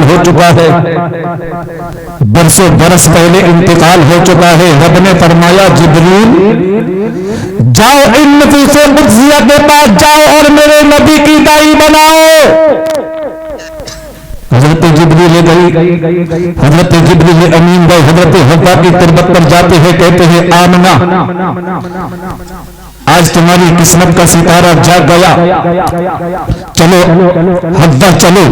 انتقال ہو چکا ہے، برسوں برس پہلے انتقال ہو چکا ہے۔ رب نے فرمایا جبریل جاؤ ان نفوس قدسیہ کے پاس جاؤ اور میرے نبی کی دائی بناؤ۔ حضرت جبریل گئی، حضرت جبریل امین گئے، حضرت حوا کی تربت پر جاتے ہیں، کہتے ہیں آمنہ آج تمہاری قسمت کا ستارہ جاگ گیا، چلو حوا چلو۔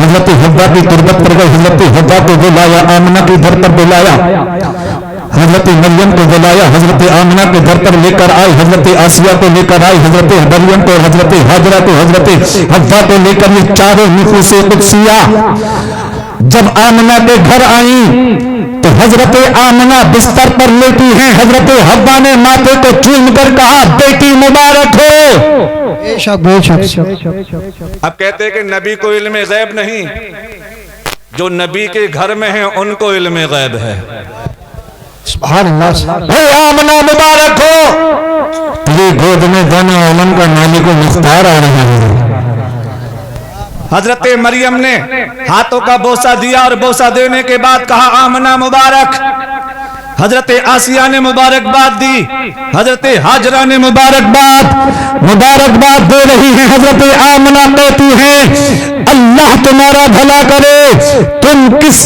حضرت حوا کی تربت پر گئے، حضرت حوا کو بلایا، آمنہ کی گھر پر بلایا، حضرت مریم کو بلایا، حضرت آمنہ کے گھر پر لے کر آئے، حضرت آسیہ کو لے کر آئے، حضرت مریم کو، حضرت ہاجرہ کو، حضرت حوا کو لے کر یہ چاروں نفوس قدسیہ جب آمنہ کے گھر آئیں تو حضرت آمنہ بستر پر لیٹی ہیں، حضرت حوا نے ماتھے کو چوم کر کہا بیٹی مبارک ہو۔ بے شک بے شک۔ اب کہتے ہیں کہ نبی کو علم غیب نہیں، جو نبی کے گھر میں ہیں ان کو علم غیب ہے۔ سبحان اللہ۔ اے آمنہ مبارک ہو، تیری گود میں دانا علم کا مالک و مختار آ رہا ہے۔ حضرت مریم نے ہاتھوں کا بوسہ دیا اور بوسہ دینے کے بعد کہا آمنہ مبارک۔ حضرت آسیہ نے مبارکباد دی، حضرت ہاجرہ نے مبارکباد دے رہی ہیں۔ حضرت آمنہ کہتی ہیں اللہ تمہارا بھلا کرے، تم کس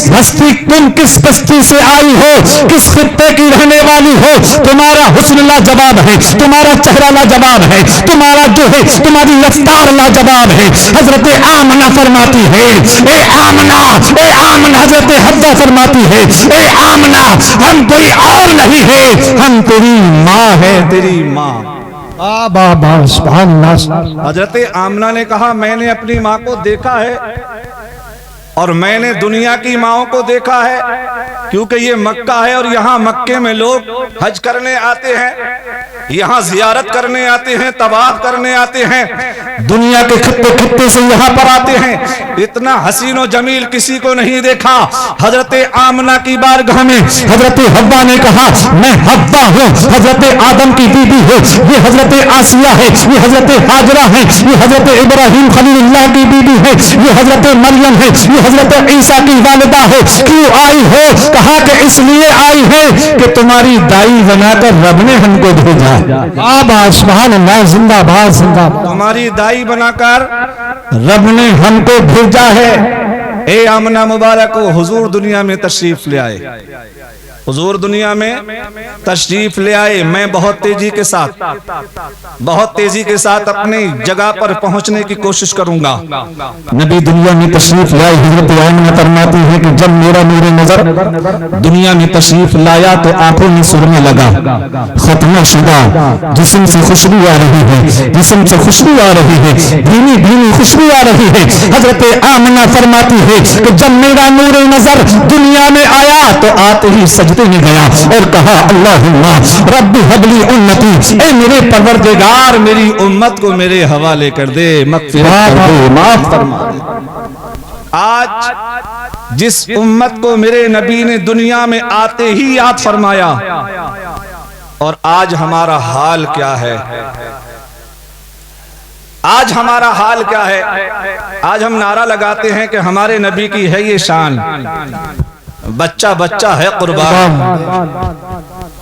بستی سے آئی ہو، کس خطے کی رہنے والی ہو، تمہارا حسن لاجواب ہے، تمہارا چہرہ لاجواب ہے، تمہارا جو ہے تمہاری رفتار لاجواب ہے۔ حضرت آمنہ فرماتی ہے اے آمنہ، اے آمنہ، حضرت حوا فرماتی ہے اے آمنہ ہم کوئی اور نہیں ہے، ہم تیری ماں ہے، تیری ماں۔ بابا سبحان اللہ۔ حضرت آمنہ نے کہا میں نے اپنی ماں کو دیکھا ہے اور میں نے دنیا کی ماؤں کو دیکھا ہے، کیونکہ یہ مکہ ہے اور یہاں مکے میں لوگ حج کرنے آتے ہیں، یہاں زیارت کرنے آتے ہیں، طواف کرنے آتے ہیں، دنیا کے خطے سے یہاں پر آتے ہیں۔ اتنا حسین و جمیل کسی کو نہیں دیکھا۔ حضرت آمنہ کی بارگاہ میں حضرت حوا نے کہا میں حوا ہوں، حضرت آدم کی بیوی ہے، یہ حضرت آسیہ ہے، یہ حضرت ہاجرہ ہے، یہ حضرت ابراہیم خلیل اللہ کی بیوی ہے، یہ حضرت مریم ہے، یہ حضرت عیسیٰ کی والدہ ہے۔ کیوں آئی ہو؟ کہا کہ اس لیے آئی ہے کہ تمہاری دائی بنا کر رب نے ہم کو بھیجا۔ بابا سبحان اللہ، زندہ باد زندہ باد۔ تمہاری دائی بنا کر رب نے ہم کو بھیجا ہے۔ اے آمنہ مبارک ہو، حضور دنیا میں تشریف لے آئے، حضور دنیا میں تشریف لے آئے۔ میں بہت تیزی کے ساتھ اپنی جگہ پر پہنچنے کی کوشش کروں گا۔ نبی دنیا میں تشریف لائے، حضرت آمنہ فرماتی ہے کہ جب میرا نور نظر دنیا میں تشریف لایا تو آنکھوں میں سرمے لگا، ختمہ شدہ، جسم سے خوشبو آ رہی ہے، جسم سے خوشبو آ رہی ہے، دھیمی دھیمی خوشبو آ رہی ہے۔ حضرت آمنہ فرماتی ہے کہ جب میرا نور نظر دنیا میں آیا تو آتے ہی سجدے میں گیا اور کہا اللہم رب حب لی امتی، اے میرے پروردگار میری امت کو میرے حوالے کر دے، مغفرت کر دے، معاف فرما دے۔ آج جس امت کو میرے نبی نے دنیا میں آتے ہی یاد فرمایا، اور آج ہمارا حال کیا ہے؟ آج ہمارا حال کیا ہے؟ آج ہم نعرہ لگاتے ہیں کہ ہمارے نبی کی ہے یہ شان، بچہ بچہ ہے قربان،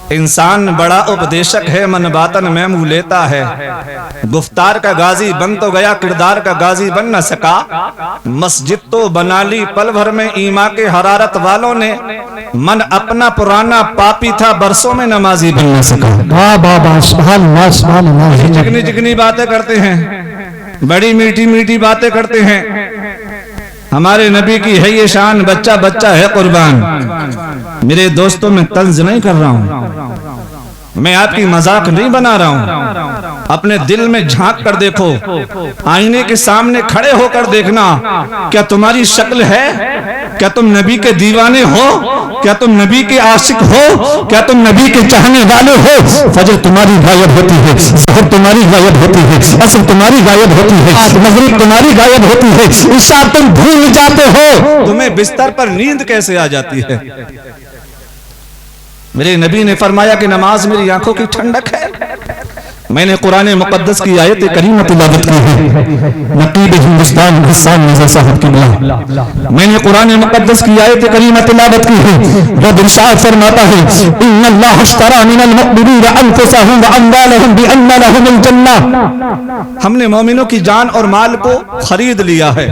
انسان بڑا اپدیشک ہے، من باطن میں منہ لیتا ہے، گفتار کا غازی بن تو گیا، کردار کا غازی بن نہ سکا، مسجد تو بنا لی پل بھر میں ایمان کے حرارت والوں نے، من اپنا پرانا پاپی تھا برسوں میں نمازی بن نہ سکا۔ بابا سبحان اللہ سبحان اللہ۔ جگنی جگنی باتیں کرتے ہیں، بڑی میٹھی میٹھی باتیں کرتے ہیں، ہمارے نبی کی ہے یہ شان، بچہ بچہ ہے قربان۔ میرے دوستوں میں طنز نہیں کر رہا ہوں، میں آپ کی مذاق نہیں بنا رہا ہوں، اپنے دل میں جھانک کر دیکھو، آئینے کے سامنے کھڑے ہو کر دیکھنا، کیا تمہاری شکل ہے؟ کیا تم نبی کے دیوانے ہو؟ کیا تم نبی کے عاشق ہو؟ کیا تم نبی کے چاہنے والے ہو؟ فجر تمہاری غائب ہوتی ہے، ظہر تمہاری غائب ہوتی ہے، عصر تمہاری غائب ہوتی ہے، مغرب تمہاری غائب ہوتی ہے، عشاء تم بھول جاتے ہو، تمہیں بستر پر نیند کیسے آ جاتی ہے؟ میرے نبی نے فرمایا کہ نماز میری آنکھوں کی ٹھنڈک ہے، میں نے قرآن مقدس کی آیت کریمہ تلاوت کی ہے، نقیب ہندوستان حسان مرزا صاحب کی بلا، میں نے قرآن مقدس کی آیت کریمہ تلاوت کی ہے۔ رب ارشاد فرماتا ہے ان اللہ اشتری من المؤمنین انفسهم واموالهم بان لهم الجنہ، ہم نے مومنوں کی جان اور مال کو خرید لیا ہے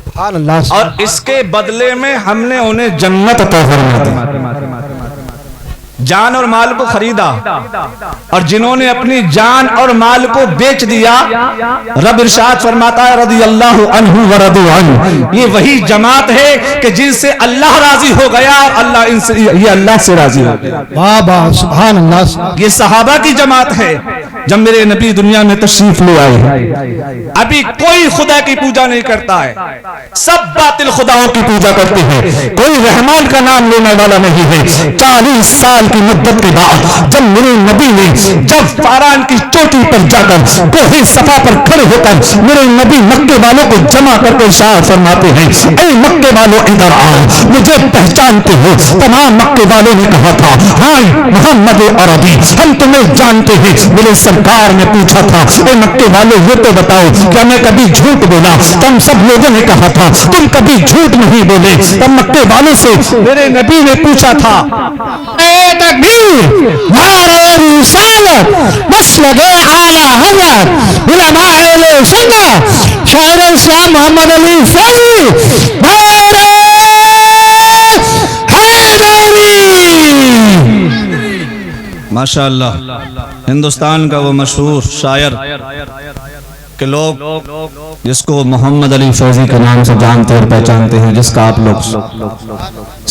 سبحان اللہ اور اس کے بدلے میں ہم نے انہیں جنت عطا فرما دی۔ جان اور مال کو خریدا، اور جنہوں نے اپنی جان اور مال کو بیچ دیا، رب ارشاد فرماتا ہے رضی اللہ عنہ ورضوا عنہ، یہ وہی جماعت ہے کہ جن سے اللہ راضی ہو گیا اور اللہ ان سے یہ اللہ سے راضی ہو گیا۔ بابا سبحان اللہ یہ صحابہ کی جماعت ہے۔ جب میرے نبی دنیا میں تشریف لے آئے، ابھی کوئی خدا کی پوجا نہیں کرتا ہے، سب باطل خداؤں کی پوجا کرتے ہیں، کوئی رحمان کا نام لینے والا نہیں ہے۔ 40 سال کی مدت کے بعد جب میرے نبی نے جب فاران کی چوٹی پر جا کر کوہ صفا پر کھڑے ہو کر میرے نبی مکے والوں کو جمع کر کے ارشاد فرماتے ہیں اے مکے والوں ادھر آؤ، مجھے پہچانتے ہو؟ تمام مکے والوں نے کہا تھا ہاں محمد عربی ہم تمہیں جانتے ہیں۔ میرے سرکار نے پوچھا تھا اے مکے والوں یہ تو بتاؤ کیا میں کبھی جھوٹ بولا؟ تم سب لوگوں نے کہا تھا تم کبھی جھوٹ نہیں بولے۔ تب مکے والوں سے میرے نبی نے پوچھا تھا اے تکبیر، نعرہ رسالت، مسلک اعلی حضرت، علماء اہل سنت، شاعر اسلام محمد علی فیضی، نعرہ حیدری۔ ماشاءاللہ ہندوستان کا وہ مشہور شاعر کہ لوگ جس کو محمد علی فیضی کے نام سے جانتے اور پہچانتے ہیں، جس کا آپ لوگ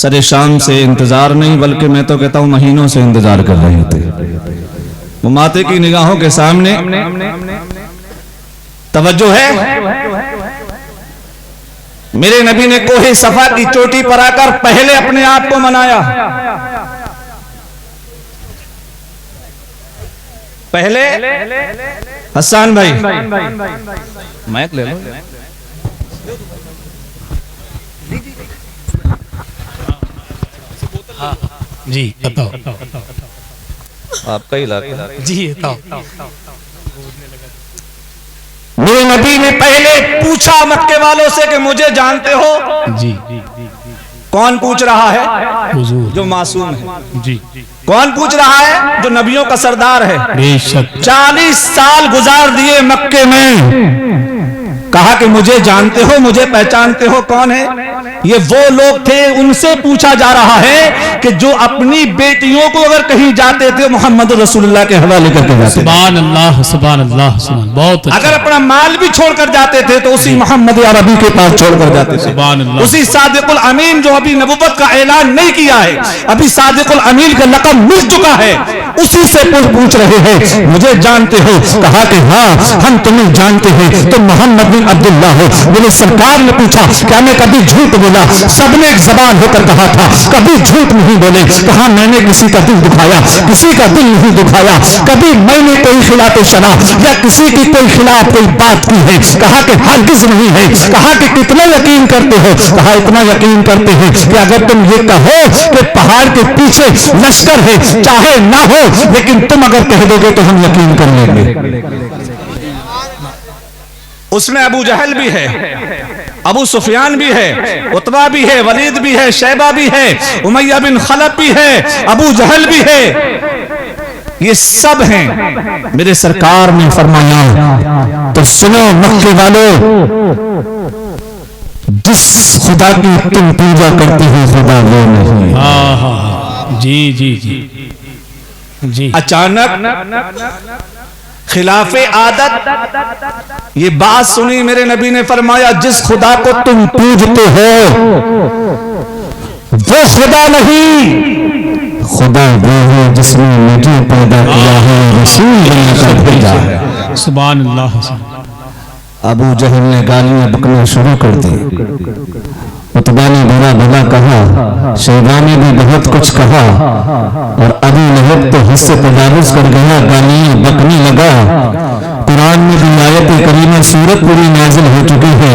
سر شام سے انتظار نہیں بلکہ میں تو کہتا ہوں مہینوں سے انتظار کر رہے تھے۔ وہ ماتے کی نگاہوں کے سامنے توجہ ہے۔ میرے نبی نے کوہ صفا کی چوٹی پر آ کر پہلے اپنے آپ کو منایا، پہلے حسان بھائی مائک لے لو، جی بتاؤ، آپ کا علاقہ۔ جی بتاؤ۔ میرے نبی نے پہلے پوچھا مکے والوں سے کہ مجھے جانتے ہو؟ جی کون پوچھ رہا ہے؟ حضور جو معصوم ہے۔ جی کون پوچھ رہا ہے؟ جو نبیوں کا سردار ہے۔ بے شک 40 سال گزار دیے مکے میں، کہا کہ مجھے جانتے ہو، مجھے پہچانتے ہو؟ کون ہے یہ؟ وہ لوگ تھے، ان سے پوچھا جا رہا ہے کہ جو اپنی بیٹیوں کو اگر کہیں جاتے تھے محمد رسول اللہ کے حوالے کر کے جاتے تھے، سبحان اللہ سبحان اللہ سبحان، بہت اچھا، اگر اپنا مال بھی چھوڑ کر جاتے تھے تو اسی محمد عربی کے پاس چھوڑ کر جاتے تھے، سبحان اللہ، اسی صادق الامین جو ابھی نبوت کا اعلان نہیں کیا ہے، ابھی صادق الامین کا لقب مل چکا ہے، اسی سے پوچھ رہے ہیں مجھے جانتے ہو؟ کہا کہ ہاں ہم تمہیں جانتے ہیں، تم محمد بن عبداللہ ہو۔ میرے سرکار نے پوچھا کیا میں کبھی جھوٹ بولا؟ سب نے ایک زبان ہو کر کہا تھا کبھی جھوٹ نہیں بولے۔ کہا میں نے کسی کا دل دکھایا؟ کسی کا دل نہیں دکھایا۔ کبھی میں نے کوئی خلاف شرع یا کسی کی کوئی خلاف کوئی بات کی ہے؟ کہا کہ ہرگز نہیں ہے۔ کہا کہ کتنا یقین کرتے ہو؟ کہا اتنا یقین کرتے ہیں کہ اگر تم یہ کہو کہ پہاڑ کے پیچھے لشکر ہے چاہے نہ ہو، لیکن تم اگر کہہ دو گے تو ہم یقین کر لیں گے۔ اس میں ابو جہل بھی ہے، ابو سفیان بھی ہے، عتبہ بھی ہے، ولید بھی ہے، شیبہ بھی ہے، امیہ بن خلف بھی ہے، ابو جہل بھی ہے، یہ سب ہیں۔ میرے سرکار نے فرمایا تو سنو مکے والو، جس خدا کی تم پوجا کرتے ہو خدا وہ نہیں۔ ہاں ہاں جی جی جی جی، اچانک خلاف عادت یہ بات سنی، میرے نبی نے فرمایا جس خدا کو تم پوجتے ہو وہ خدا نہیں، خدا وہ ہے جس نے مجھے پیدا کیا ہے، رسول بنا کر بھیجا ہے۔ سبحان اللہ۔ ابو جہل نے گالیاں بکنا شروع کر دی، عتبہ نے برا بھلا کہا، شیبہ نے بھی بہت کچھ کہا، اور ابو لہب تو حد سے تجاوز کر گیا، گالیاں بکنے لگا۔ قرآن میں بھی آیت کریمہ سورت پوری نازل ہو چکی ہے.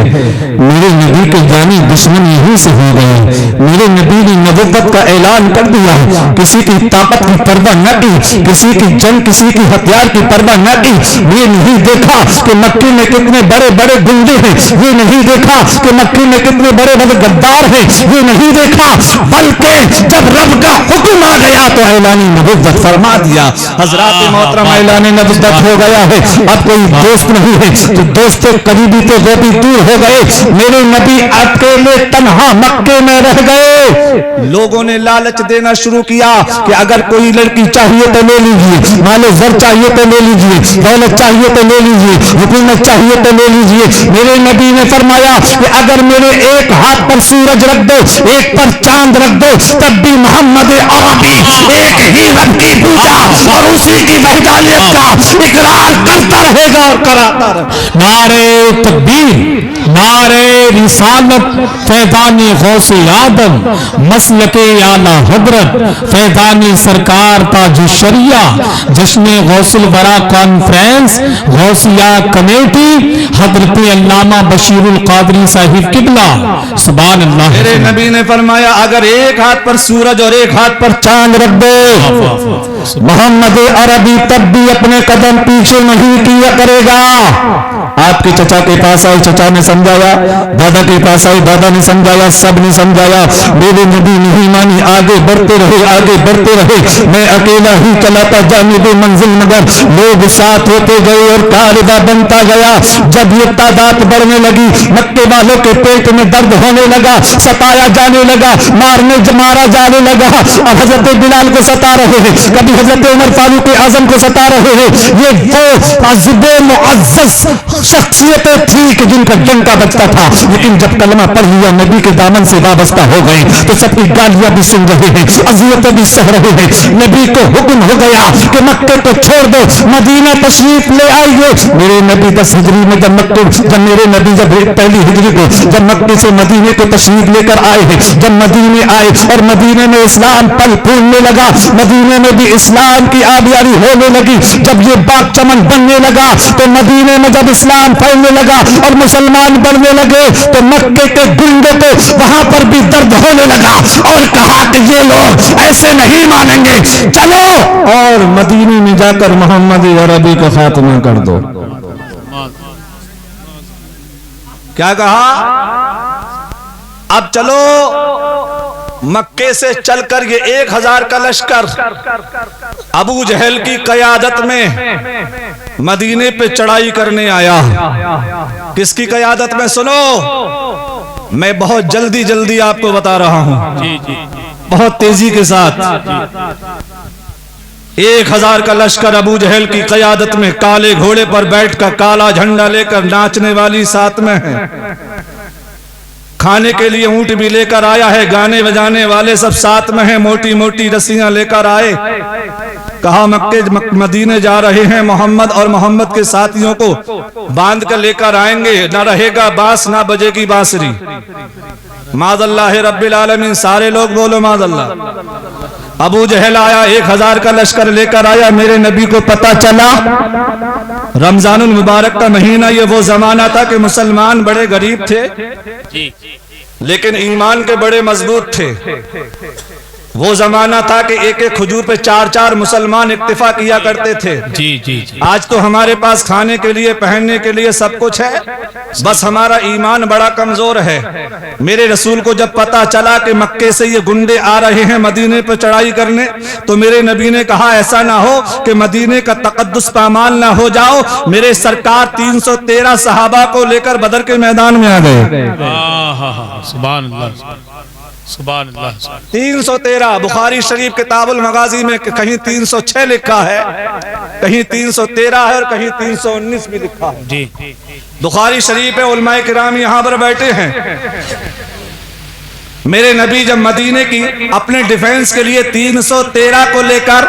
میرے نبی کے جانی دشمن یہیں سے ہو گئے. میرے نبی نے نبوت کا اعلان کر دیا. کسی کی طاقت کی پرواہ نہ کی, کسی کی جنگ, کسی کی ہتھیار کی پرواہ نہ کی. یہ نہیں دیکھا کہ مکے میں کتنے بڑے بڑے گنڈے ہیں, یہ نہیں دیکھا کہ مکے میں کتنے بڑے بڑے غدار ہیں, یہ نہیں دیکھا, بلکہ جب رب کا حکم آ گیا تو اعلان نبوت فرما دیا. حضرات محترم اعلان نبوت ہو گیا ہے. اب کوئی دوست نہیں ہے, تو دوست قریبی تو وہ بھی دور ہو گئے. میرے نبی اکیلے تنہا مکے میں رہ گئے. لوگوں نے لالچ دینا شروع کیا کہ اگر کوئی لڑکی چاہیے تو لے لیجیے, مال زر چاہیے تو لے لیجیے, دولت چاہیے تو لے لیجیے, حکومت چاہیے تو لے لیجیے. میرے نبی نے فرمایا کہ اگر میرے ایک ہاتھ پر سورج رکھ دو, ایک پر چاند رکھ دو, تب بھی محمد عربی ایک ہی رب کی پوجا اور اسی کی وحدانیت کا اقرار کرتا رہے گا اور کراتا رہے گا. نعرے تکبیر, نعرے رسالت, فیضانی غوث آدم, مسلک اعلی حضرت, فیضانی سرکار تاج الشریعہ, جشن غوث الورا کانفرنس, غوثیہ کمیٹی, حضرت علامہ بشیر القادری صاحب قبلہ. سبحان اللہ. میرے نبی نے فرمایا اگر ایک ہاتھ پر سورج اور ایک ہاتھ پر چاند رکھ دو, محمد عربی تب بھی اپنے قدم پیچھے نہیں کیا کرے گا. آپ کے چچا کے پاس آئے, چچا نے سمجھایا, دادا کے پاس آئے, دادا نے سمجھایا, سب نے سمجھایا. میرے نبی نہیں مانی, آگے بڑھتے رہے, آگے بڑھتے رہے. میں اکیلا ہی چلاتا جانب منزل, مگر لوگ ساتھ ہوتے گئے اور کاربہ بنتا گیا. جب یہ تعداد بڑھنے لگی, مکے والوں کے پیٹ میں درد ہونے لگا, ستایا جانے لگا, مارا جانے لگا. اب حضرت بلال کو ستا رہے ہیں, کبھی حضرت عمر فاروق اعظم کو ستا رہے ہیں. یہ وہ عزب معزز شخصیتیں تھی کہ جن کا جنگ کا بچتا تھا, لیکن جب کلمہ پڑھ لیا, نبی کے دامن سے وابستہ ہو گئے, تو سب کی گالیاں بھی سن رہے ہیں, اذیتیں بھی سہ رہے ہیں. نبی کو حکم ہو گیا کہ مکے کو چھوڑ دو, مدینہ تشریف لے آئیے. میرے نبی 10 ہجری میں جب میرے نبی پہلی ہجری کو جب مکے سے مدینے کو تشریف لے کر آئے ہیں, جب مدینے آئے اور مدینے میں اسلام پل پھولنے لگا, مدینے میں بھی اسلام کی آبیاری ہونے لگی. جب یہ باغ چمن بننے لگا, تو مدینے میں جب اسلام پھیلنے لگا اور مسلمان بڑھنے لگے, تو مکے کے گنڈوں کو وہاں پر بھی درد ہونے لگا اور کہا کہ یہ لوگ ایسے نہیں مانیں گے, چلو اور مدینے میں جا کر محمد عربی کا خاتمہ کر دو. کیا کہا؟ اب چلو مکے سے چل کر یہ 1000 کا لشکر ابو جہل کی قیادت میں مدینے پہ چڑھائی کرنے آیا. کس کی قیادت میں؟ سنو, میں بہت جلدی آپ کو بتا رہا ہوں, بہت تیزی کے ساتھ. 1000 کا لشکر ابو جہل کی قیادت میں, کالے گھوڑے پر بیٹھ کر, کالا جھنڈا لے کر, ناچنے والی ساتھ میں ہے, کھانے کے لیے اونٹ بھی لے کر آیا ہے, گانے بجانے والے سب ساتھ میں ہیں, موٹی موٹی رسیاں لے کر آئے. کہا مکے مدینے جا رہے ہیں محمد اور محمد کے ساتھیوں کو باندھ کر لے کر آئیں گے, نہ رہے گا باس نہ بجے گی بانسری. معاذ اللہ رب العالمین. سارے لوگ بولو معاذ اللہ. ابو جہل آیا, 1000 کا لشکر لے کر آیا. میرے نبی کو پتا چلا رمضان المبارک کا مہینہ, یہ وہ زمانہ تھا کہ مسلمان بڑے غریب تھے لیکن ایمان کے بڑے مضبوط تھے. وہ زمانہ تھا کہ ایک ایک کھجور پہ 4 مسلمان اکتفا کیا کرتے تھے. آج تو ہمارے پاس کھانے کے لیے, پہننے کے لیے سب کچھ ہے, بس ہمارا ایمان بڑا کمزور ہے. میرے رسول کو جب پتا چلا کہ مکے سے یہ گنڈے آ رہے ہیں مدینے پہ چڑھائی کرنے, تو میرے نبی نے کہا ایسا نہ ہو کہ مدینے کا تقدس پامال نہ ہو جاؤ. میرے سرکار 313 صحابہ کو لے کر بدر کے میدان میں آ گئے. سبحان اللہ, سبحان اللہ. 313. بخاری شریف کتاب المغازی میں کہیں 306 لکھا ہے, کہیں 313 ہے اور کہیں 319 بھی لکھا ہے. بخاری شریف ہے, علماء کرام یہاں پر بیٹھے ہیں. میرے نبی جب مدینے کی اپنے ڈیفنس کے لیے 313 کو لے کر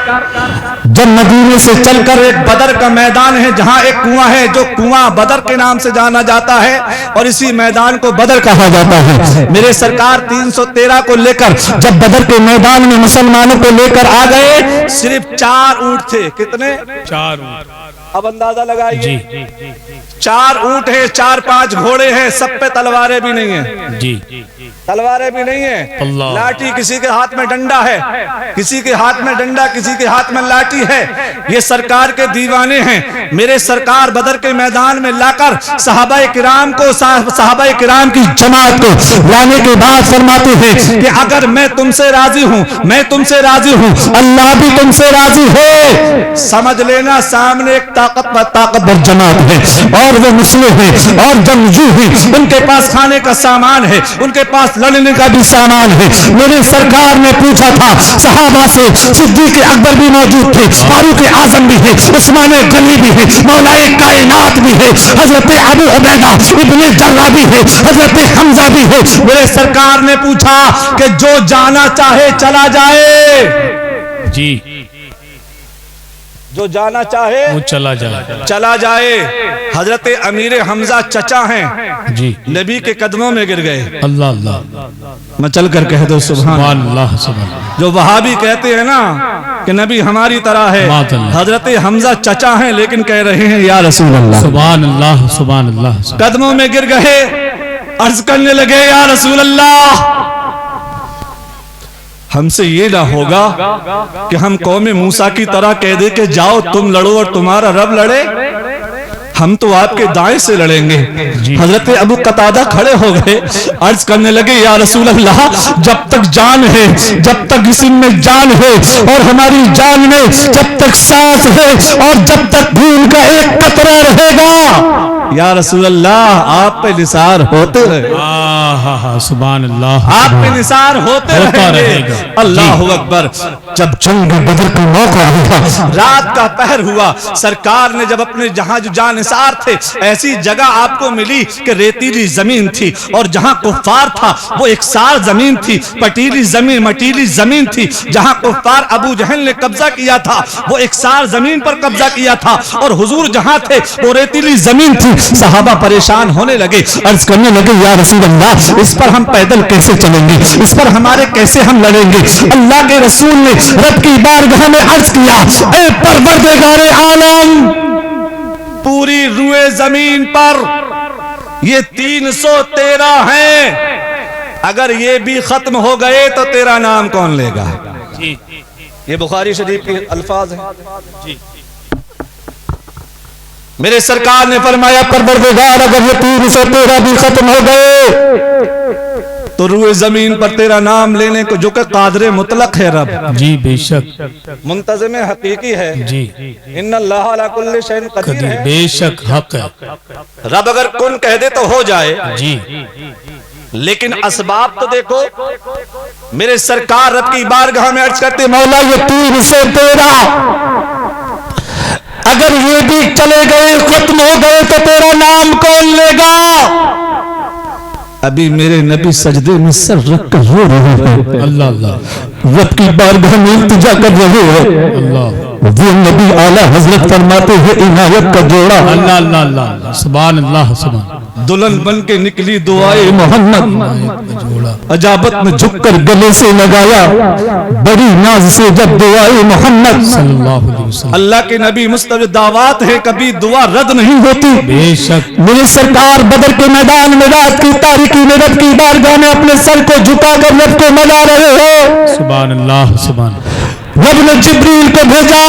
جب مدینے سے چل کر ایک بدر کا میدان ہے جہاں ایک کنواں ہے جو کنواں بدر کے نام سے جانا جاتا ہے اور اسی میدان کو بدر کہا جاتا ہے، میرے سرکار 313 کو لے کر جب بدر کے میدان میں مسلمانوں کو لے کر آ گئے، صرف 4 اونٹ تھے. کتنے؟ 4 اب اندازہ لگائیے. جی 4 اونٹ ہیں، 4-5 گھوڑے ہیں، سب پہ تلواریں بھی نہیں ہیں. جی تلواریں بھی نہیں ہیں. اللہ. لاٹھی کسی کے ہاتھ میں ڈنڈا ہے، کسی کے ہاتھ میں ڈنڈا، کسی کے ہاتھ میں لاٹھی ہے. یہ سرکار کے دیوانے ہیں. میرے سرکار بدر کے میدان میں لا کر صحابہ کرام کو، صحابہ کرام کی جماعت کو لانے کے بعد فرماتے ہیں کہ اگر میں تم سے راضی ہوں، میں تم سے راضی ہوں، اللہ بھی تم سے راضی ہے. سمجھ لینا سامنے ایک طاقتور جماعت ہے اور وہ مسلح ہیں اور جنگجو ہیں، ان کے پاس کھانے کا سامان ہے، ان کے پاس لڑنے کا بھی سامان ہے. میرے سرکار نے پوچھا تھا صحابہ سے، صدیق اکبر بھی موجود تھے، فاروق اعظم بھی ہے، عثمان غنی بھی ہے، مولا کائنات بھی ہے، حضرت ابو عبیدہ ابن جراح بھی ہے، حضرت حمزہ بھی ہے. میرے سرکار نے پوچھا کہ جو جانا چاہے چلا جائے. جی جو جانا چاہے وہ چلا جائے. حضرت امیر حمزہ چچا ہیں، جی نبی کے قدموں میں گر گئے. اللہ اللہ میں چل کر کہہ دو سبحان سبحان اللہ سبحان اللہ. جو وہابی کہتے ہیں نا کہ نبی ہماری طرح ہے، بات اللہ. حضرت حمزہ چچا ہیں لیکن کہہ رہے ہیں یا رسول اللہ. سبحان اللہ سبحان اللہ. قدموں میں گر گئے، عرض کرنے لگے یا رسول اللہ ہم سے یہ نہ ہوگا کہ ہم قوم موسیٰ کی طرح کہہ دے کہ جاؤ تم لڑو اور تمہارا رب لڑے. ہم تو آپ کے دائیں سے لڑیں گے. حضرت ابو قتادہ کھڑے ہو گئے، عرض کرنے لگے یا رسول اللہ جب تک جان ہے، جب تک جسم میں جان ہے اور ہماری جان میں جب تک سانس ہے اور جب تک خون کا ایک قطرہ رہے گا یا رسول اللہ آپ پہ نثار ہوتے رہے. سبحان اللہ. آپ پہ نثار ہوتے رہیں گے. اللہ اکبر. جب جنگ بدر کا موقع آیا، رات کا پہر ہوا، سرکار نے جب اپنے جہاں جو جانثار تھے ایسی جگہ آپ کو ملی کہ ریتیلی زمین تھی اور جہاں کفار تھا وہ ایکسار زمین تھی، پٹیلی زمین مٹیلی زمین تھی. جہاں کفار ابو جہل نے قبضہ کیا تھا وہ ایکسار زمین پر قبضہ کیا تھا اور حضور جہاں تھے وہ ریتیلی زمین تھی. صحابہ پریشان ہونے لگے، عرض کرنے لگے یا رسول اللہ اس پر ہم پیدل کیسے چلیں گے، اس پر ہمارے کیسے ہم لڑیں گے. اللہ کے رسول نے رب کی بارگاہ میں عرض کیا اے پروردگار عالم، پوری روئے زمین پر یہ 313 ہیں، اگر یہ بھی ختم ہو گئے تو تیرا نام کون لے گا. یہ بخاری شریف کے الفاظ ہیں. میرے سرکار نے فرمایا پروردگار اگر یہ 313 بھی ختم ہو گئے تو روئے زمین پر تیرا نام لینے کو جو کہ قادر مطلق ہے رب. جی بے شک منتظم حقیقی ہے. جی ان اللہ علی کل شیء قدیر ہے. بے شک حق ہے. رب اگر کن کہہ دے تو ہو جائے. جی لیکن اسباب تو دیکھو. میرے سرکار رب کی بارگاہ میں عرض کرتے مولا یہ 313 اگر یہ بھی چلے گئے ختم ہو گئے تو تیرا نام کون لے گا. ابھی میرے نبی سجدے میں سر رکھ کر رو رہے ہیں. اللہ اللہ. رب کی بارگاہ میں التجا کر رہے ہیں. اللہ. وہ نبی اعلیٰ حضرت فرماتے ہیں عنایت کا جوڑا. اللہ اللہ اللہ. سبحان اللہ سبحان. دلہن بن کے نکلی دعائے محمد اجابت میں جھک کر گلے سے لگایا بڑی ناز سے جب دعائے محمد صلی اللہ علیہ وسلم. اللہ کے نبی مستجاب دعوات ہیں، کبھی دعا رد نہیں ہوتی. بے شک. میرے سرکار بدر کے میدان میں رات کی تاریکی میں رب کی بارگاہ میں اپنے سر کو جھکا کر رب کو منا رہے ہیں. سبحان اللہ سبحان. رب نے جبریل کو بھیجا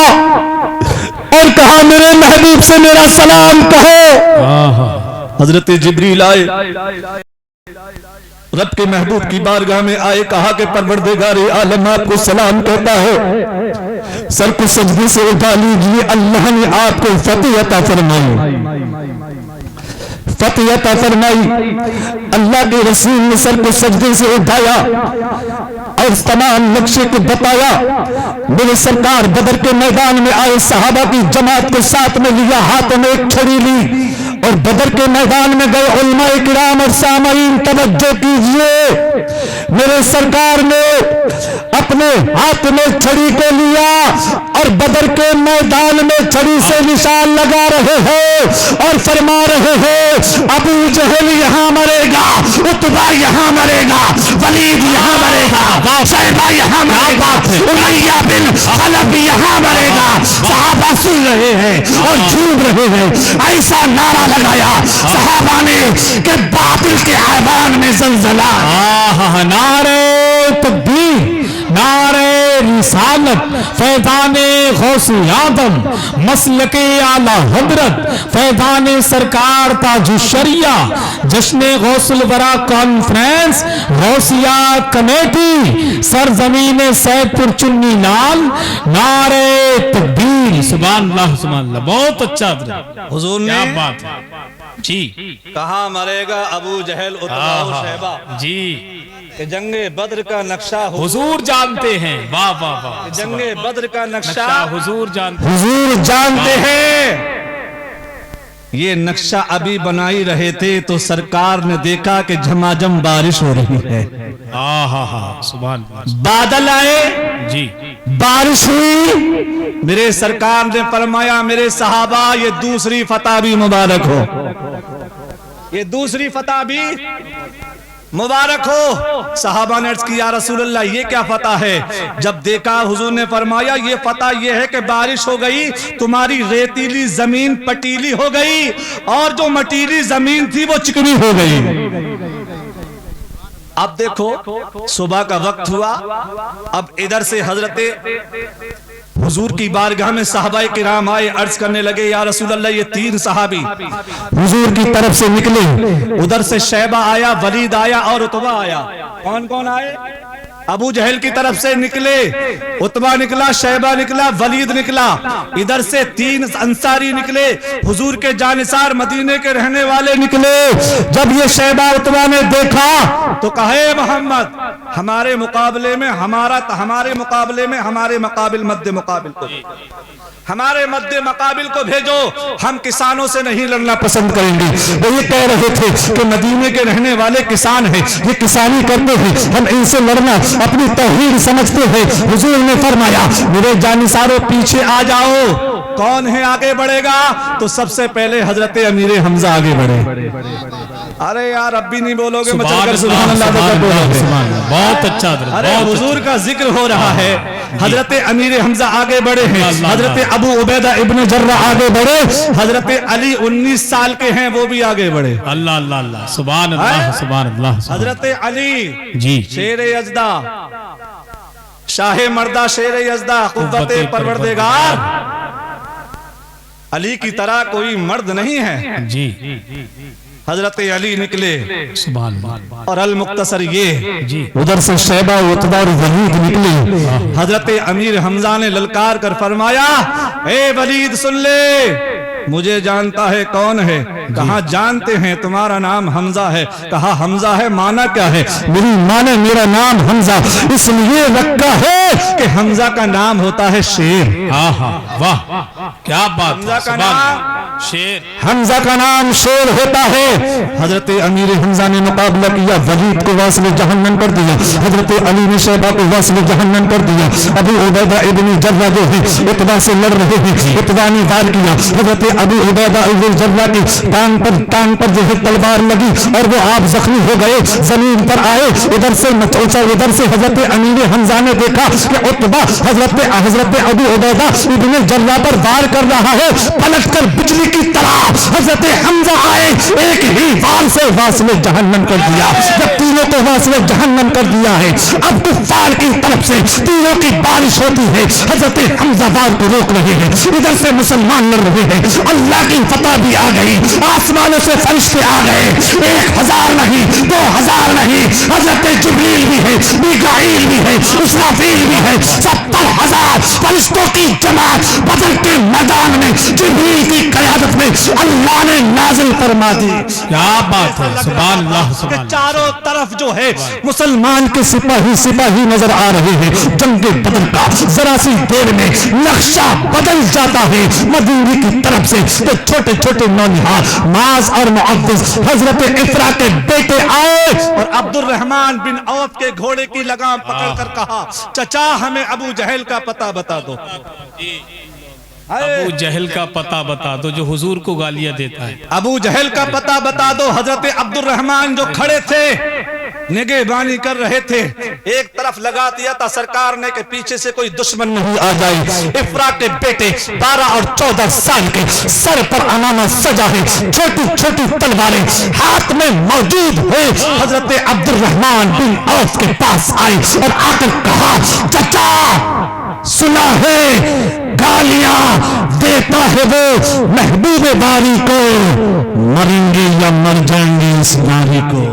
اور کہا میرے محبوب سے میرا سلام کہو. حضرت جبریل آئے، رب کے محبوب کی بارگاہ میں آئے، کہا کہ پروردگار عالم آپ کو سلام کہتا ہے، سر کو سجدے سے اٹھا لیجیے، اللہ نے آپ کو فتح عطا فرمائی. فتح عطا فرمائی. اللہ کے رسول نے سر کو سجدے سے اٹھایا اور اس تمام نقشے کو بتایا. میرے سرکار بدر کے میدان میں آئے، صحابہ کی جماعت کو ساتھ میں لیا، ہاتھ میں ایک چھڑی لی اور بدر کے میدان میں گئے علماء کرام اور سامعین توجہ کیجئے، میرے سرکار نے اپنے ہاتھ میں چھڑی کو لیا اور بدر کے میدان میں چھڑی سے نشان لگا رہے ہیں اور فرما رہے ہیں ابو جہل یہاں مرے گا، عتبہ یہاں مرے گا، ولید یہاں مرے گا، شیبہ یہاں مرے گا، امیہ بن خلف یہاں مرے گا۔ صحابہ سن رہے ہیں اور جھوم رہے ہیں، ایسا نعرہ لگایا صحابہ نے کہ باطل کے ایوان میں زلزلہ۔ نعرہ تکبیر، نعرہ رسالت، فیضان غوث اعظم، مسلک اعلی حضرت، فیضان سرکار تاج الشریعہ، جشن غوث الورا کانفرنس، غوثیہ کمیٹی، سرزمین سید پور چنی لال، نعرہ تکبیر۔ سبحان اللہ سبحان اللہ، بہت اچھا حضرت، حضور کیا نے بات ہے جی۔ کہاں مرے گا ابو جہل عتبہ و شیبہ، جی کہ جنگ بدر کا نقشہ حضور جانتے ہیں، واہ واہ واہ، جنگ بدر کا نقشہ نقشہ حضور جانتے ہیں۔ حضور جانتے ہیں۔ یہ نقشہ ابھی بنائی رہے تھے تو سرکار نے دیکھا کہ جھماجھم بارش ہو رہی ہے، سبحان اللہ، بادل آئے، جی بارش ہوئی، میرے سرکار نے فرمایا میرے صحابہ یہ دوسری فتح بھی مبارک ہو، یہ دوسری فتح بھی مبارک ہو۔ صحابہ نے عرض کی یا رسول اللہ یہ کیا فتح ہے؟ جب دیکھا حضور نے فرمایا یہ فتح یہ ہے کہ بارش ہو گئی، تمہاری ریتیلی زمین پٹیلی ہو گئی اور جو مٹیلی زمین تھی وہ چکنی ہو گئی۔ اب دیکھو صبح کا وقت ہوا، اب ادھر سے حضرت حضور کی بارگاہ میں صحابہ کرام آئے، عرض کرنے لگے یا رسول اللہ یہ تین صحابی حضور کی طرف سے نکلے، ادھر سے شیبہ آیا، ولید آیا اور عتبہ آیا۔ کون کون آئے؟ ابو جہل کی طرف سے نکلے، عتبہ نکلا، شیبہ نکلا، ولید نکلا، ادھر سے تین انصاری نکلے، حضور کے جانثار مدینے کے رہنے والے نکلے۔ جب یہ شیبہ عتبہ نے دیکھا تو کہا اے محمد ہمارے مقابلے میں ہمارے مقابل مد مقابل کو ہمارے مد مقابل کو بھیجو، ہم کسانوں سے نہیں لڑنا پسند کریں گے۔ وہ یہ کہہ رہے تھے کہ مدینے کے رہنے والے کسان ہیں، یہ کسانی کرتے ہیں، ہم ان سے لڑنا اپنی توہین سمجھتے ہیں۔ حضور نے فرمایا میرے جانثاروں پیچھے آ جاؤ۔ کون ہے آگے بڑھے گا؟ تو سب سے پہلے حضرت امیر حمزہ آگے بڑھے۔ ارے یار اب بھی نہیں بولو گے، مچل کر سبحان اللہ بولو گے۔ بہت اچھا حضرت، ارے حضور کا ذکر ہو رہا ہے، حضرت امیر حمزہ آگے بڑھے ہیں، حضرت ابو عبیدہ ابن جرہ آگے بڑھے، حضرت علی 19 سال کے ہیں وہ بھی آگے بڑھے۔ اللہ اللہ اللہ، سبحان اللہ سبحان اللہ۔ حضرت علی جی شیر یزدہ، شاہ مردہ شیر یزدہ، قوت پروردگار، علی کی طرح کوئی مرد نہیں ہے۔ جی حضرت علی نکلے، سبحان اللہ، اور المختصر یہ جی ادھر سے شیبہ عتبہ اور ولید نکلے۔ حضرت امیر حمزہ نے للکار کر فرمایا اے ولید سن لے، مجھے جانتا ہے کون ہے؟ کہا جانتے ہیں، تمہارا نام حمزہ ہے۔ کہا حمزہ ہے، معنی کیا ہے؟ میری ماں نے میرا نام حمزہ اس لیے رکھا ہے کہ حمزہ کا نام ہوتا ہے شیر۔ واہ کیا بات، حمزہ کا سبحان نام اللہ، شیر، حمزہ کا نام شیر ہوتا ہے۔ حضرت امیر حمزہ نے مقابلہ کیا، ولید کو واصل جہنم کر دیا، حضرت علی نے شیبہ کو واصل جہنم کر دیا۔ ابو عبیدہ ابن جرہ جو ہے عتبہ سے لڑ رہے ہیں، عتبہ نے وار کیا، حضرت ابو عبیدہ ابن جرہ کی ٹانگ پر جو ہے تلوار لگی اور وہ آپ زخمی ہو گئے، زمین پر آئے۔ ادھر سے حضرت امیر حمزہ نے دیکھا کہ عتبہ حضرت ابو عبیدہ ابن جرہ پر وار کر رہا ہے، پلٹ کر بجلی کی طرح حضرت حمزہ آئے، ایک ہی وار سے واصل جہنم کر دیا۔ جب تینوں کو واصل جہنم کر دیا ہے، اب کفار کی طرف سے تینوں کی بارش ہوتی ہے، حضرت حمزہ وار کو روک رہے ہیں، ادھر سے مسلمان لڑ رہے ہیں، اللہ کی فتح بھی آ گئی، آسمانوں سے فرشتے آ گئے، 1000 نہیں 2000 نہیں، حضرت جبریل بھی ہے، میکائیل بھی ہے، اسرافیل بھی ہے، 70,000 فرشتوں کی جماعت بدر کے میدان میں جبریل کی قیادت میں اللہ نے نازل فرما دی۔ کیا بات ہے، سبحان اللہ سبحان اللہ۔ چاروں طرف جو ہے ہے مسلمان کے سپاہی نظر آ رہے ہیں. جنگ بدر کا ذرا سی دیر میں نقشہ بدل جاتا ہے مدینے کی طرف سے. تو چھوٹے چھوٹے نونہال معاذ اور معوذ حضرت افرا کے بیٹے آئے اور عبد الرحمن بن عوف کے گھوڑے کی لگام پکڑ کر کہا چچا ہمیں ابو جہل کا پتہ بتا دو. ابو جہل کا پتہ بتا دو جو حضور کو گالیاں دیتا ہے. ابو جہل کا پتہ بتا دو. حضرت عبد الرحمن جو کھڑے تھے نگہبانی کر رہے تھے, ایک طرف لگا دیا تھا سرکار نے کہ پیچھے سے کوئی دشمن نہیں آ جائے. افرا کے بیٹے 12 اور 14 سال کے سر پر عمامہ سجا ہے, چھوٹی چھوٹی تلواریں ہاتھ میں موجود ہے. حضرت عبد الرحمن بن عوف کے پاس آئے اور آ کر کہا چچا سنا ہے گالیاں دیتا ہے وہ محبوب باری کو, مریں گے یا مر جائیں گے اس ناری کو.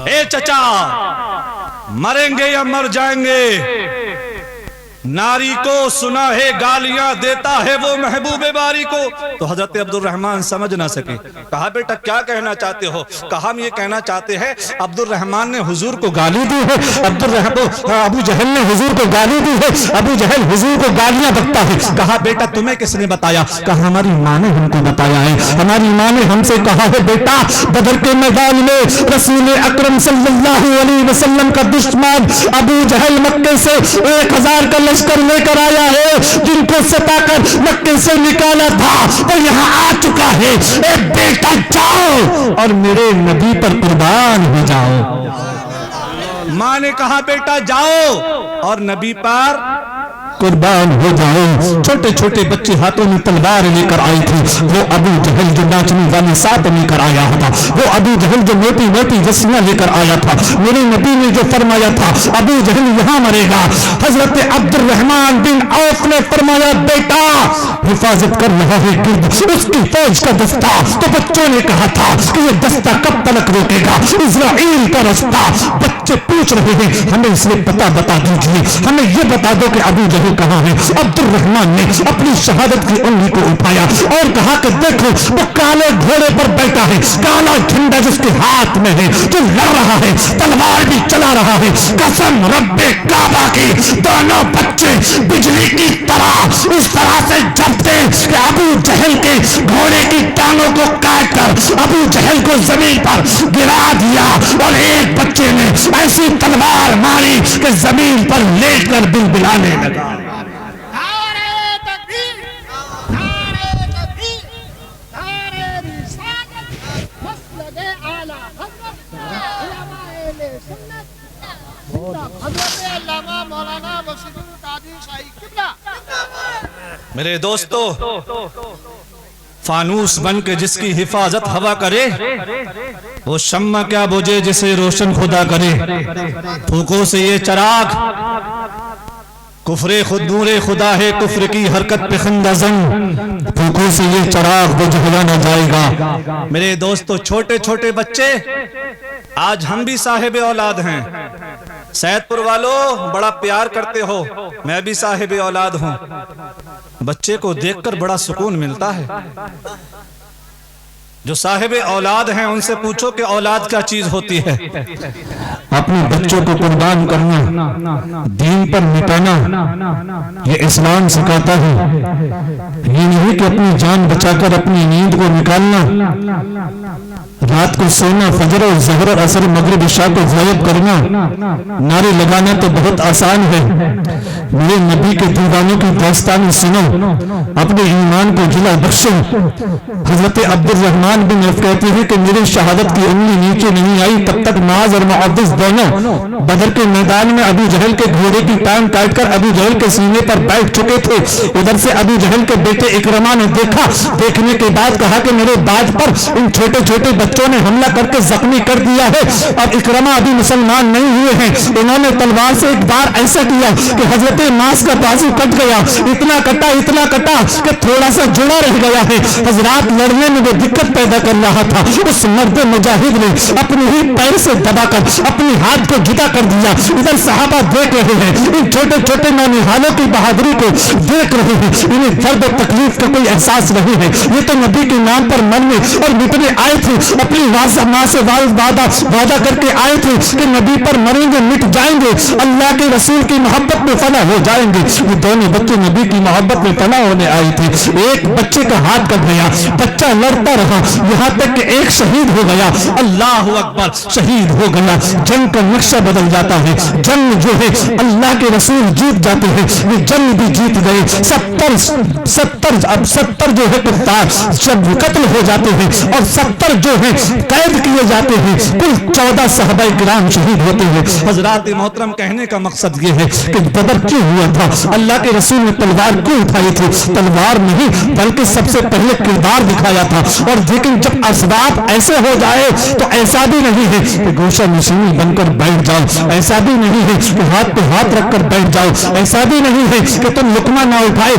اے چچا مریں گے یا مر جائیں گے ناری کو, سنا ہے گالیاں دیتا ہے وہ محبوب باری کو. تو حضرت عبد الرحمن سمجھ نہ سکے. کہا بیٹا کیا کہنا چاہتے ہو؟ کہا ہم یہ کہنا چاہتے ہیں عبد الرحمن نے حضور کو گالی دی ہے, ابو جہل نے حضور کو گالی دی ہے, ابو جہل حضور کو گالیاں بکتا ہے. کہا بیٹا تمہیں کس نے بتایا؟ کہا ہماری ماں نے ہم کو بتایا ہے. ہماری ماں نے ہم سے کہا ہے بیٹا بدر کے میدان میں رسول اکرم صلی اللہ علیہ وسلم کا دشمن ابو جہل مکے سے 1000 کا لشکر لے کر آیا ہے, جن کو ستا کر مکے سے نکالا تھا وہ یہاں آ چکا ہے. اے بیٹا جاؤ اور میرے نبی پر قربان ہو جاؤ. ماں نے کہا بیٹا جاؤ اور نبی پر قربان ہو جاؤ. چھوٹے چھوٹے بچے ہاتھوں میں تلوار لے کر آئی تھی. وہ ابو جہل جو ناچنے والے ساتھ لے کر آیا تھا, وہ ابو جہل جو موٹی موٹی رسیاں لے کر آیا تھا. میرے نبی نے جو فرمایا تھا ابو جہل یہاں مرے گا, حضرت عبد الرحمن بن عوف نے فرمایا بیٹا حفاظت کر رہا ہے گرد اس کی فوج کا دستہ. تو بچوں نے کہا تھا کہ یہ دستہ کب تلک روکے گا اسرائیل کا رستہ. بچے پوچھ رہے ہیں ہمیں اس لیے پتہ بتا دیجیے, ہمیں یہ بتا دو کہ ابو جہل کہاں ہے. عبد الرحمن نے اپنی شہادت کی انگلی کو اٹھایا اور کہا کہ دیکھو وہ کالے گھوڑے پر بیٹھا ہے, کالا جھنڈا جس کے ہاتھ میں ہے, جو لڑ رہا ہے, تلوار بھی چلا رہا ہے. قسم رب کعبہ کی دونوں بچے بجلی کی طرح اس طرح سے جھپتے کہ ابو جہل کے گھوڑے کی ٹانگوں کو کاٹ کر ابو جہل کو زمین پر گرا دیا, اور ایک بچے نے ایسی تلوار ماری کہ زمین پر لیٹ کر بلبلانے لگا. میرے دوستو فانوس بن کے جس کی حفاظت ہوا کرے وہ شمع کیا بجھے جسے روشن خدا کرے. پھونکوں سے یہ چراغ کفر خود نور خدا ہے, کفر کی حرکت پہ خندہ زن, پھونکوں سے یہ چراغ بجھایا نہ جائے گا. میرے دوستو چھوٹے چھوٹے بچے آج ہم بھی صاحب اولاد ہیں. سید پور والوں بڑا پیار کرتے ہو, میں بھی صاحب اولاد ہوں. بچے کو دیکھ کر بڑا سکون ملتا ہے. جو صاحب اولاد ہیں ان سے پوچھو کہ اولاد کیا چیز ہوتی ہے. اپنے بچوں کو قربان کرنا, دین پر مٹانا یہ اسلام سکھاتا ہے. یہ نہیں کہ اپنی جان بچا کر اپنی نیند کو نکالنا, رات کو سونا, فجر اور ظہر اور عصر مغرب عشاء کو غائب کرنا, نعرے لگانا تو بہت آسان ہے. میرے نبی کے دیوانوں کی داستان سنو, اپنے ایمان کو جلا بخشو. حضرت عبد الرحمن بن عوف کہتے ہیں کہ میری شہادت کی انگلی نیچے نہیں آئی تب تک معاذ اور معوذ دونوں بدر کے میدان میں ابو جہل کے گھوڑے کی ٹانگ کاٹ کر ابو جہل کے سینے پر بیٹھ چکے تھے. ادھر سے ابو جہل کے بیٹے اکرمہ نے دیکھا, دیکھنے کے بعد کہا کہ میرے باج پر ان چھوٹے چھوٹے بچوں نے حملہ کر کے زخمی کر دیا ہے. اب اکرمہ ابھی مسلمان نہیں ہوئے ہیں, انہوں نے تلوار سے ایک بار ایسا کیا کہ حضرت ماس کا بازو کٹ گیا, اتنا کٹا کہ تھوڑا سا جڑا رہ گیا ہے. حضرات لڑنے میں وہ دقت پیدا کر رہا تھا. اس مرد مجاہد نے اپنے ہی پیر سے دبا کر اپنے ہاتھ کو جدا کر دیا. ادھر صحابہ دیکھ رہے ہیں, ان چھوٹے چھوٹے نونہالوں کی بہادری کو دیکھ رہے ہیں. انہیں درد و تکلیف کا کوئی احساس نہیں ہے. یہ تو نبی کے نام پر مرنے اور مٹنے آئے تھے اپنی ماں سے وعدہ کر کے آئے تھے کہ نبی پر مریں گے مٹ جائیں گے، اللہ کے رسول کی محبت میں فنا ہو جائیں گے۔ یہ دونوں بچے نبی کی محبت میں فنا ہونے آئے تھے۔ ایک بچے کا ہاتھ کٹ گیا، بچہ لڑتا رہا یہاں تک کہ ایک شہید ہو گیا۔ اللہ اکبر، شہید ہو گیا۔ جنگ کا نقشہ بدل جاتا ہے، جنگ جو ہے اللہ کے رسول جیت جاتے ہیں، یہ جنگ بھی جیت گئے۔ 70 جو ہے کفار جب قتل ہو جاتے ہیں اور 70 جو ہے قید کیے جاتے ہیں، کل 14 صحابہ کرام شہید ہوتے ہیں۔ حضرات محترم، کہنے کا مقصد یہ ہے کہ بدر کیوں ہوا تھا؟ اللہ کے رسول نے تلوار کیوں اٹھائی تھی؟ تلوار نہیں بلکہ سب سے پہلے کردار دکھایا تھا۔ اور لیکن جب اسباب ایسے ہو جائے تو ایسا بھی نہیں ہے کہ گوشہ نشینی بن کر بیٹھ جاؤ، ایسا بھی نہیں ہے کہ ہاتھ پہ ہاتھ رکھ کر بیٹھ جاؤ، ایسا بھی نہیں ہے کہ تم لقمہ نہ اٹھاؤ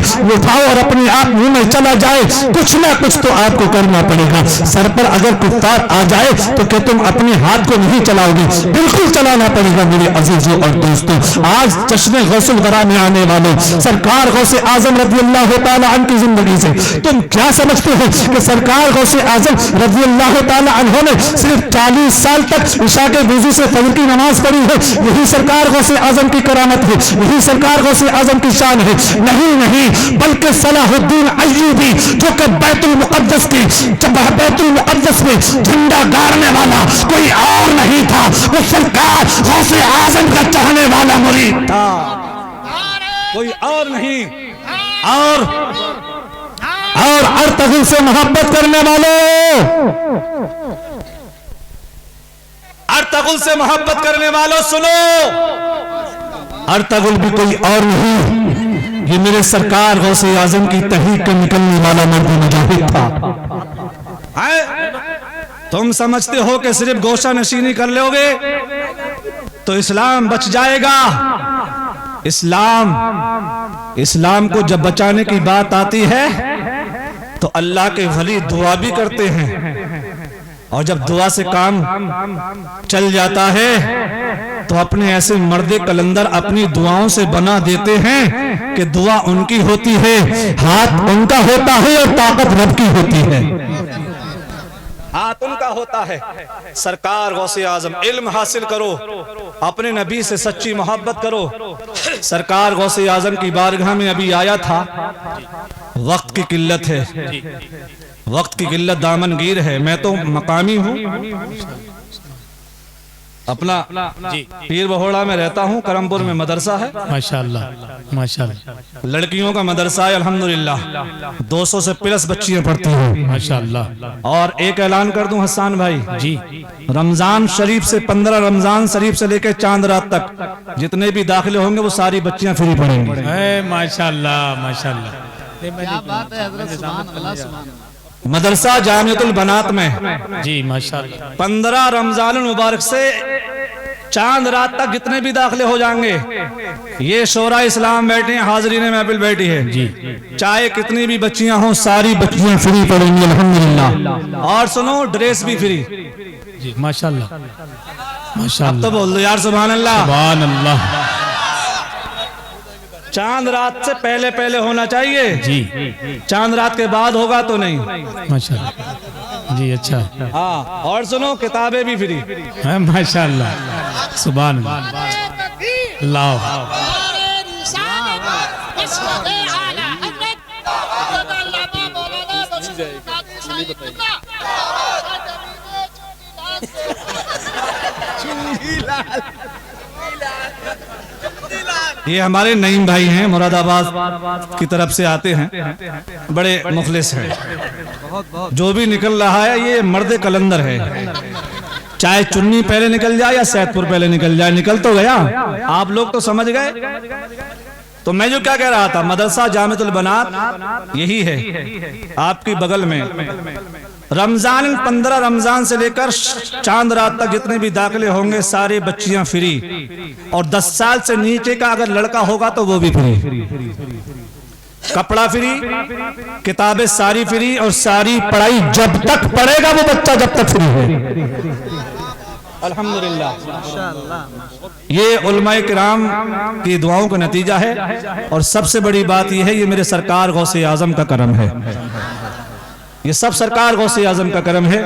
اور اپنے آپ منہ میں چلا جائے۔ کچھ نہ کچھ تو آپ کو کرنا پڑے گا۔ سر پر اگر کفار آ جائے تو کہ تم اپنے ہاتھ کو نہیں چلاؤ گے، بالکل چلانا پڑے گا۔ میرے عزیزوں اور دوستوں، آج جشن غوث الورا میں آنے والوں سرکار غوث اعظم رضی اللہ تعالی عنہ کی زندگی سے تم کیا سمجھتے ہو کہ سرکار غوث اعظم رضی اللہ تعالی عنہ نے صرف 40 سال تک عشاء کے وضو سے فجر کی نماز پڑھی ہے؟ یہی سرکار غوث اعظم کی کرامت ہے، یہی سرکار غوث اعظم کی شان ہے؟ نہیں، بلکہ صلاح الدین ایوبی جو کہ بیت المقدس میں جھنڈا گاڑنے والا کوئی اور نہیں تھا، وہ سرکار غوث اعظم کا چاہنے والا مرید تھا، کوئی اور نہیں۔ اور ارطغرل سے محبت کرنے والوں، ارطغرل سے محبت کرنے والوں سنو، ارطغرل بھی کوئی اور نہیں، یہ میرے سرکار غوث اعظم کی تحریک کا نکلنے والا مرد مجاہد تھا۔ تم سمجھتے ہو کہ صرف گوشہ نشینی کر لو گے تو اسلام بچ جائے گا؟ اسلام کو جب بچانے کی بات آتی ہے تو اللہ کے ولی دعا بھی کرتے ہیں، اور جب دعا سے کام چل جاتا ہے تو اپنے ایسے مرد کلندر اپنی دعاؤں سے بنا دیتے ہیں کہ دعا ان کی ہوتی ہے، ہاتھ ان کا ہوتا ہے اور طاقت رب کی ہوتی ہے، ہاتھ ان کا ہوتا ہے۔ سرکار غوث اعظم، علم حاصل کرو، اپنے نبی سے سچی محبت کرو۔ سرکار غوث اعظم کی بارگاہ میں ابھی آیا تھا، وقت کی قلت ہے، وقت کی قلت دامن گیر ہے۔ میں تو مقامی ہوں، اپنا پیر بہوڑا میں رہتا ہوں، کرمپور میں مدرسہ ہے، ماشاءاللہ ماشاءاللہ، لڑکیوں کا مدرسہ ہے الحمدللہ، 200 سے پلس بچیاں پڑھتی ہیں ماشاءاللہ۔ اور ایک اعلان کر دوں حسان بھائی، جی، رمضان شریف سے 15 رمضان شریف سے لے کے چاند رات تک جتنے بھی داخلے ہوں گے وہ ساری بچیاں فری پڑھیں گی۔ ماشاءاللہ ماشاءاللہ، کیا بات ہے حضرت، سبحان اللہ سبحان اللہ۔ مدرسہ جامعۃ البنات میں جی ماشاءاللہ، 15 رمضان المبارک سے چاند رات تک جتنے بھی داخلے ہو جائیں گے، یہ شورا اسلام بیٹھے ہیں، حاضرین محفل بیٹھی ہے، جی، چاہے کتنی بھی بچیاں ہوں ساری بچیاں فری پڑیں گی الحمدللہ۔ اور سنو، ڈریس بھی فری۔ جی ماشاءاللہ اب ماشاءاللہ، تو بول دو یار سبحان اللہ۔ سبحان اللہ، چاند رات سے پہلے پہلے ہونا چاہیے، جی چاند رات کے بعد ہوگا تو نہیں۔ ماشاءاللہ، جی اچھا، ہاں، اور سنو، کتابیں بھی فری۔ ماشاءاللہ، سبحان اللہ، اللہ، یہ ہمارے نعیم بھائی ہیں، مراد آباد کی طرف سے آتے ہیں، بڑے مخلص ہیں۔ جو بھی نکل رہا ہے یہ مرد کلندر ہے، چاہے چنی پہلے نکل جائے یا سید پور پہلے نکل جائے، نکل تو گیا۔ آپ لوگ تو سمجھ گئے۔ تو میں جو کیا کہہ رہا تھا، مدرسہ جامعۃ البنات یہی ہے آپ کی بغل میں۔ رمضان 15 رمضان سے لے کر چاند رات تک جتنے بھی داخلے ہوں گے سارے بچیاں فری، اور 10 سال سے نیچے کا اگر لڑکا ہوگا تو وہ بھی فری۔ کپڑا فری، کتابیں ساری فری، اور ساری پڑھائی جب تک پڑھے گا وہ بچہ جب تک فری ہے۔ الحمدللہ، یہ علماء کرام کی دعاؤں کا نتیجہ ہے، اور سب سے بڑی بات یہ ہے، یہ میرے سرکار غوث اعظم کا کرم ہے۔ یہ سب سرکار غوث اعظم کا کرم ہے.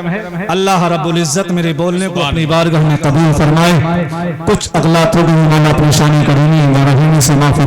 اللہ رب العزت میرے بولنے کو اپنی بارگاہ میں قبول فرمائے. کچھ اغلاط ہو گئی، مولا پریشانی کرینی سے معافی